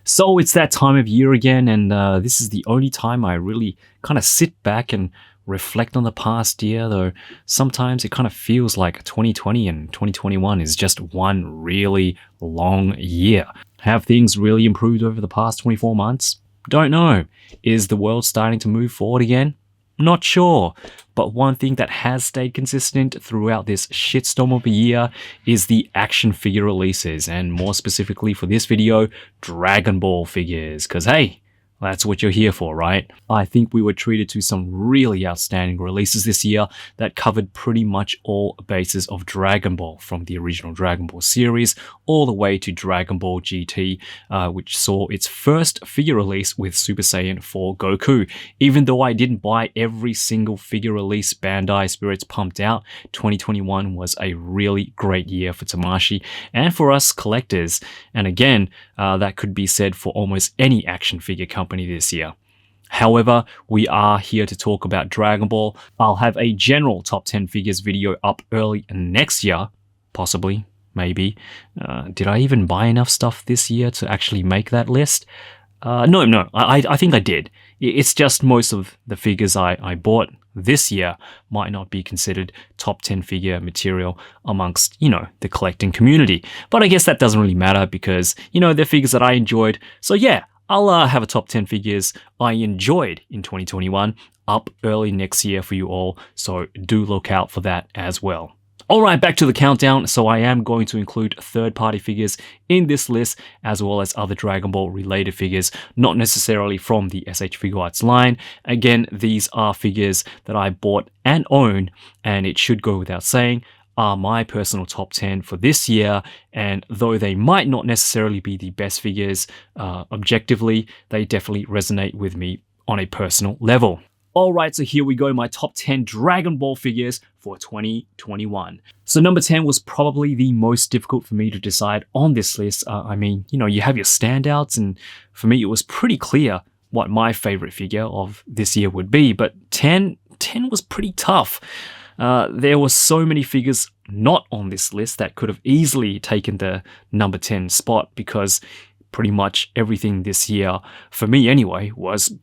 So it's that time of year again, and this is the only time I really kind of sit back and reflect on the past year, though sometimes it kind of feels like 2020 and 2021 is just one really long year. Have things really improved over the past 24 months? Don't know. Is the world starting to move forward again? Not sure. But one thing that has stayed consistent throughout this shitstorm of a year is the action figure releases, and more specifically for this video, Dragon Ball figures. Cause hey, that's what you're here for, right? I think we were treated to some really outstanding releases this year that covered pretty much all bases of Dragon Ball, from the original Dragon Ball series all the way to Dragon Ball GT, which saw its first figure release with Super Saiyan 4 Goku. Even though I didn't buy every single figure release Bandai Spirits pumped out, 2021 was a really great year for Tamashii and for us collectors. And again, that could be said for almost any action figure company this year. However, we are here to talk about Dragon Ball. I'll have a general top 10 figures video up early next year, possibly, maybe. Did I even buy enough stuff this year to actually make that list? No, I think I did. It's just most of the figures I bought this year might not be considered top 10 figure material amongst, the collecting community. But I guess that doesn't really matter because, they're figures that I enjoyed. So yeah, I'll have a top 10 figures I enjoyed in 2021 up early next year for you all, so do look out for that as well. Alright, back to the countdown. So I am going to include third-party figures in this list, as well as other Dragon Ball related figures, not necessarily from the SH Figuarts line. Again, these are figures that I bought and own, and it should go without saying, are my personal top 10 for this year, and though they might not necessarily be the best figures objectively, they definitely resonate with me on a personal level. Alright, so here we go, my top 10 Dragon Ball figures for 2021. So number 10 was probably the most difficult for me to decide on this list. You have your standouts, and for me it was pretty clear what my favorite figure of this year would be, but 10 was pretty tough. There were so many figures not on this list that could have easily taken the number 10 spot, because pretty much everything this year, for me anyway, was,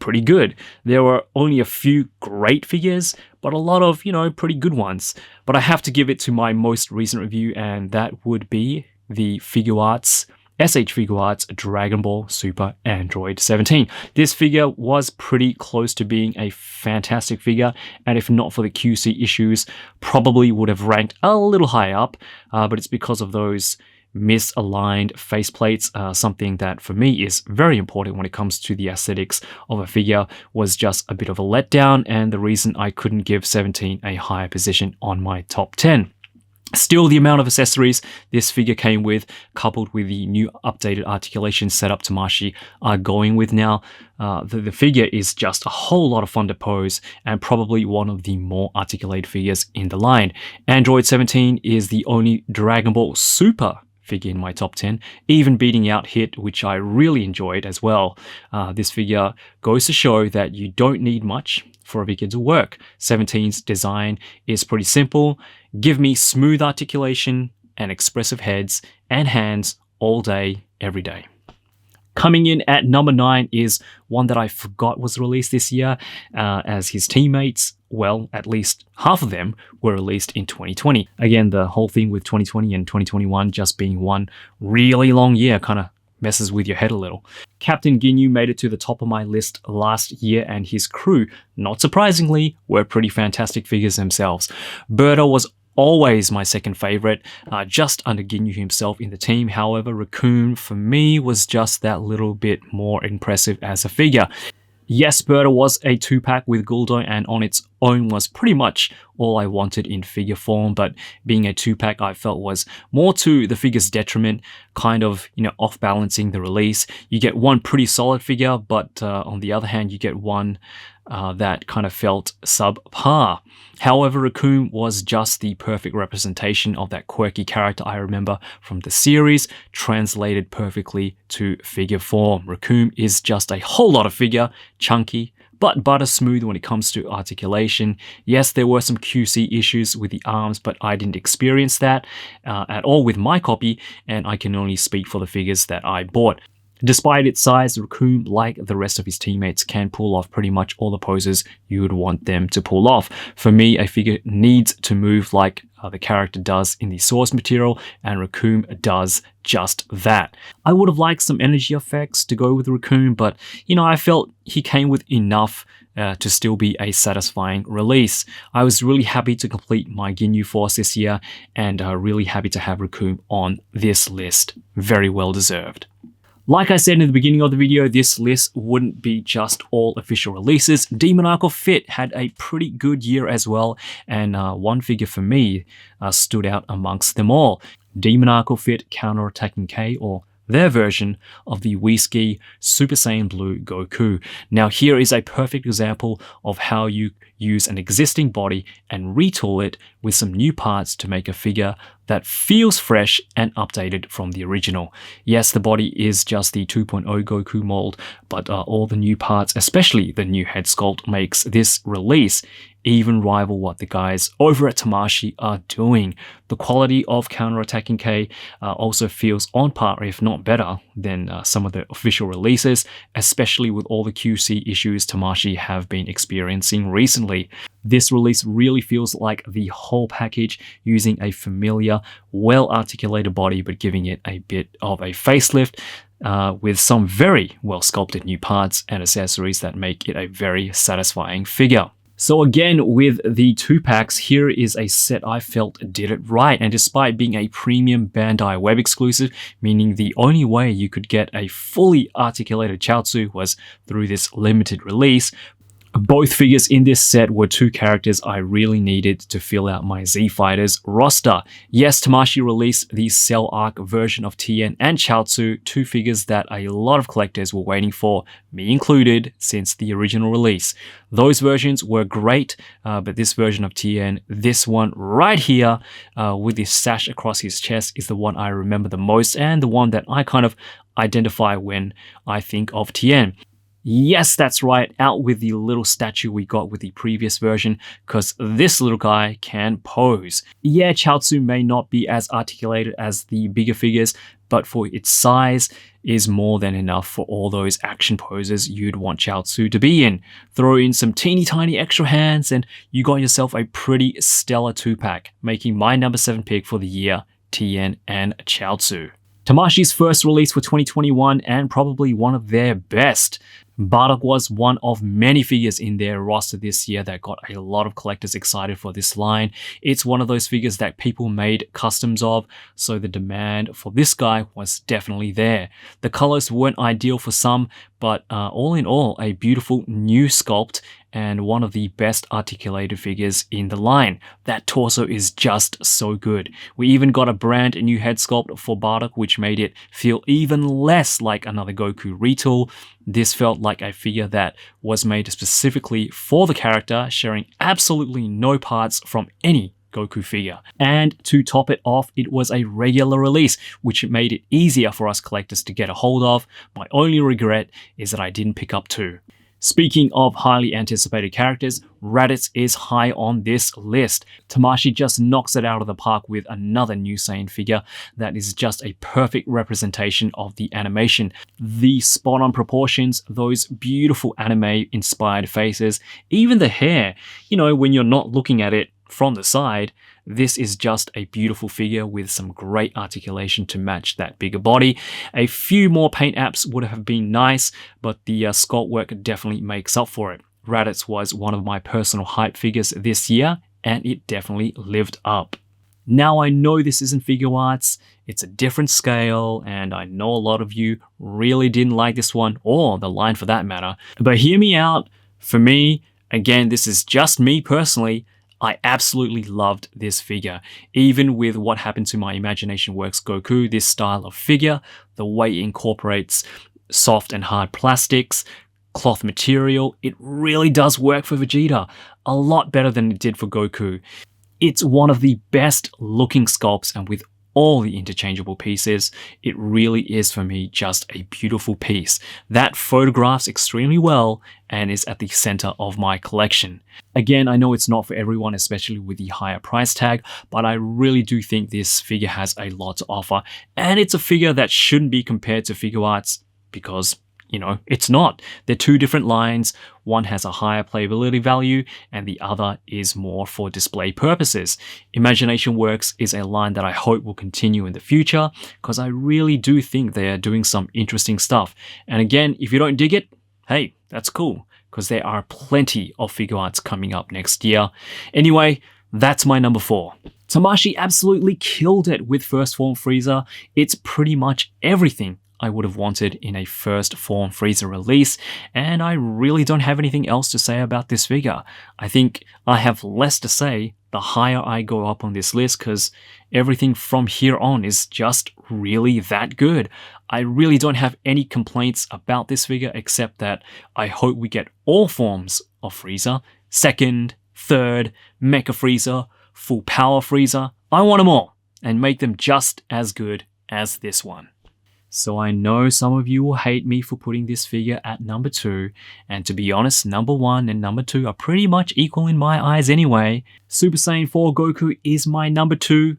pretty good. There were only a few great figures, but a lot of, pretty good ones. But I have to give it to my most recent review, and that would be the Figuarts SH Figuarts Dragon Ball Super Android 17. This figure was pretty close to being a fantastic figure, and if not for the QC issues, probably would have ranked a little higher up, but it's because of those misaligned faceplates. Something that for me is very important when it comes to the aesthetics of a figure was just a bit of a letdown, and the reason I couldn't give 17 a higher position on my top 10. Still, the amount of accessories this figure came with, coupled with the new updated articulation setup Tamashii are going with now, the figure is just a whole lot of fun to pose, and probably one of the more articulated figures in the line. Android 17 is the only Dragon Ball Super figure in my top 10, even beating out Hit, which I really enjoyed as well. This figure goes to show that you don't need much for a figure to work. 17's design is pretty simple. Give me smooth articulation and expressive heads and hands all day, every day. Coming in at number 9 is one that I forgot was released this year, as his teammates, well, at least half of them were released in 2020. Again, the whole thing with 2020 and 2021 just being one really long year kind of messes with your head a little. Captain Ginyu made it to the top of my list last year, and his crew, not surprisingly, were pretty fantastic figures themselves. Berta was always my second favorite, just under Ginyu himself in the team. However, Raccoon for me was just that little bit more impressive as a figure. Yes, Berta was a 2-pack with Guldo, and on its own was pretty much all I wanted in figure form, but being a 2-pack I felt was more to the figure's detriment, kind of, off-balancing the release. You get one pretty solid figure, but on the other hand, you get one that kind of felt subpar. However, Raccoon was just the perfect representation of that quirky character I remember from the series, translated perfectly to figure form. Raccoon is just a whole lot of figure, chunky, but butter smooth when it comes to articulation. Yes, there were some QC issues with the arms, but I didn't experience that at all with my copy, and I can only speak for the figures that I bought. Despite its size, Raccoon, like the rest of his teammates, can pull off pretty much all the poses you would want them to pull off. For me, a figure needs to move like the character does in the source material, and Raccoon does just that. I would have liked some energy effects to go with Raccoon, but I felt he came with enough to still be a satisfying release. I was really happy to complete my Ginyu Force this year, and really happy to have Raccoon on this list. Very well deserved. Like I said in the beginning of the video, this list wouldn't be just all official releases. Demoniacal Fit had a pretty good year as well, and one figure for me stood out amongst them all. Demoniacal Fit Counterattacking K, or their version of the Whiskey Super Saiyan Blue Goku. Now here is a perfect example of how you use an existing body and retool it with some new parts to make a figure that feels fresh and updated from the original. Yes, the body is just the 2.0 Goku mold, but all the new parts, especially the new head sculpt, makes this release even rival what the guys over at Tamashii are doing. The quality of Counterattacking K also feels on par, if not better, than some of the official releases, especially with all the QC issues Tamashii have been experiencing recently. This release really feels like the whole package, using a familiar, well-articulated body but giving it a bit of a facelift, with some very well-sculpted new parts and accessories that make it a very satisfying figure. So again, with the 2-packs, here is a set I felt did it right, and despite being a premium Bandai web exclusive, meaning the only way you could get a fully articulated Chaozu was through this limited release, both figures in this set were 2 characters I really needed to fill out my Z Fighters roster. Yes, Tamashii released the Cell Arc version of Tien and Chaozu, 2 figures that a lot of collectors were waiting for, me included, since the original release. Those versions were great, but this version of Tien, this one right here, with this sash across his chest, is the one I remember the most, and the one that I kind of identify when I think of Tien. Yes, that's right, out with the little statue we got with the previous version, because this little guy can pose. Yeah, Chaozu may not be as articulated as the bigger figures, but for its size is more than enough for all those action poses you'd want Chaozu to be in. Throw in some teeny tiny extra hands and you got yourself a pretty stellar 2-pack, making my number 7 pick for the year, Tien and Chaozu. Tamashii's first release for 2021, and probably one of their best. Bardock was one of many figures in their roster this year that got a lot of collectors excited for this line. It's one of those figures that people made customs of, so the demand for this guy was definitely there. The colors weren't ideal for some, but all in all, a beautiful new sculpt and one of the best articulated figures in the line. That torso is just so good. We even got a brand new head sculpt for Bardock, which made it feel even less like another Goku retool. This felt like a figure that was made specifically for the character, sharing absolutely no parts from any Goku figure. And to top it off, it was a regular release, which made it easier for us collectors to get a hold of. My only regret is that I didn't pick up 2. Speaking of highly anticipated characters, Raditz is high on this list. Tamashii just knocks it out of the park with another new Saiyan figure that is just a perfect representation of the animation. The spot-on proportions, those beautiful anime-inspired faces, even the hair, when you're not looking at it from the side, this is just a beautiful figure with some great articulation to match that bigger body. A few more paint apps would have been nice, but the sculpt work definitely makes up for it. Raditz was one of my personal hype figures this year, and it definitely lived up. Now I know this isn't Figuarts, it's a different scale, and I know a lot of you really didn't like this one, or the line for that matter, but hear me out. For me, again, this is just me personally, I absolutely loved this figure. Even with what happened to my Imagination Works Goku, this style of figure, the way it incorporates soft and hard plastics, cloth material, it really does work for Vegeta. A lot better than it did for Goku. It's one of the best looking sculpts, and with all the interchangeable pieces, it really is for me just a beautiful piece that photographs extremely well and is at the center of my collection. Again, I know it's not for everyone, especially with the higher price tag, but I really do think this figure has a lot to offer, and it's a figure that shouldn't be compared to Figuarts because it's not. They're two different lines. One has a higher playability value and the other is more for display purposes. Imagination Works is a line that I hope will continue in the future because I really do think they are doing some interesting stuff. And again, if you don't dig it, hey, that's cool because there are plenty of Figuarts coming up next year. Anyway, that's my number 4. Tamashii absolutely killed it with First Form Frieza. It's pretty much everything I would have wanted in a First Form Frieza release, and I really don't have anything else to say about this figure. I think I have less to say the higher I go up on this list because everything from here on is just really that good. I really don't have any complaints about this figure except that I hope we get all forms of Frieza. Second, third, Mecha Frieza, Full Power Frieza. I want them all and make them just as good as this one. So I know some of you will hate me for putting this figure at number 2, and to be honest, number 1 and number 2 are pretty much equal in my eyes anyway. Super Saiyan 4 Goku is my number 2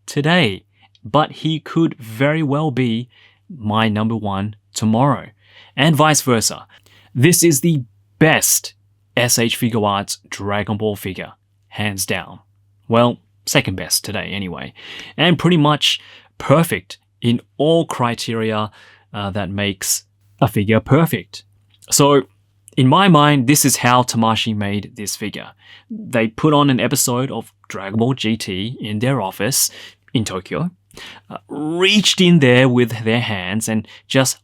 today, but he could very well be my number 1 tomorrow, and vice versa. This is the best SH Figuarts Dragon Ball figure, hands down. Well, second best today anyway, and pretty much perfect in all criteria that makes a figure perfect. So in my mind, this is how Tamashii made this figure. They put on an episode of Dragon Ball GT in their office in Tokyo, reached in there with their hands and just,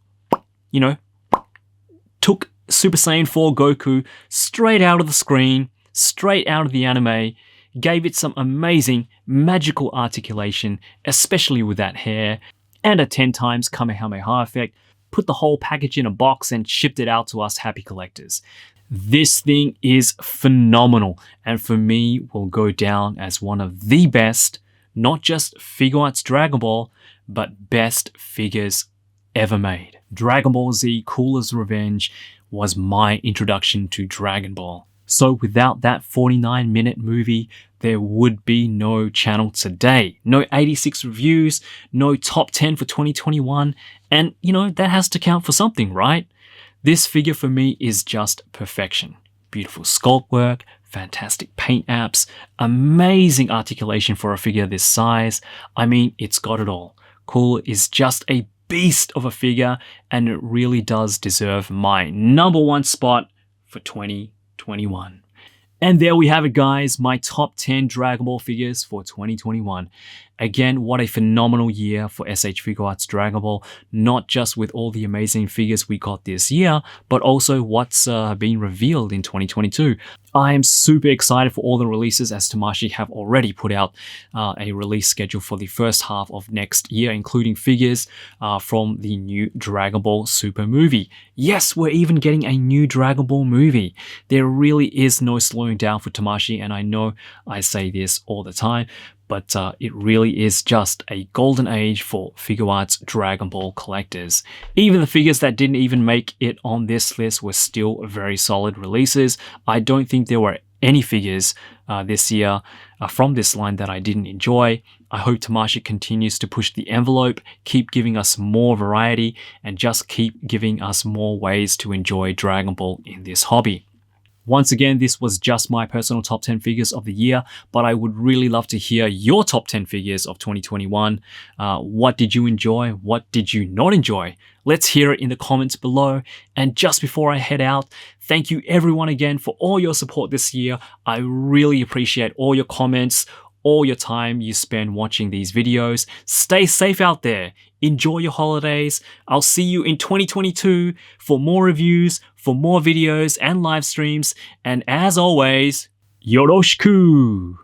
took Super Saiyan 4 Goku straight out of the screen, straight out of the anime, gave it some amazing magical articulation, especially with that hair, and a 10 times Kamehameha effect, put the whole package in a box and shipped it out to us happy collectors. This thing is phenomenal, and for me will go down as one of the best, not just Figuarts Dragon Ball, but best figures ever made. Dragon Ball Z Cooler's Revenge was my introduction to Dragon Ball. So without that 49-minute movie, there would be no channel today. No 86 reviews, no top 10 for 2021, and that has to count for something, right? This figure for me is just perfection. Beautiful sculpt work, fantastic paint apps, amazing articulation for a figure this size. I mean, it's got it all. Cooler is just a beast of a figure, and it really does deserve my number 1 spot for 2021. And there we have it, guys, my top 10 Dragon Ball figures for 2021. Again, what a phenomenal year for SH Figuarts Dragon Ball, not just with all the amazing figures we got this year, but also what's been revealed in 2022. I am super excited for all the releases as Tamashii have already put out a release schedule for the first half of next year, including figures from the new Dragon Ball Super movie. Yes, we're even getting a new Dragon Ball movie. There really is no slowing down for Tamashii, and I know I say this all the time, but it really is just a golden age for Figuarts Dragon Ball collectors. Even the figures that didn't even make it on this list were still very solid releases. I don't think there were any figures this year from this line that I didn't enjoy. I hope Tamashii continues to push the envelope, keep giving us more variety, and just keep giving us more ways to enjoy Dragon Ball in this hobby. Once again, this was just my personal top 10 figures of the year, but I would really love to hear your top 10 figures of 2021. What did you enjoy? What did you not enjoy? Let's hear it in the comments below. And just before I head out, thank you everyone again for all your support this year. I really appreciate all your comments, all your time you spend watching these videos. Stay safe out there. Enjoy your holidays. I'll see you in 2022 for more reviews, for more videos and live streams. And as always, yoroshiku!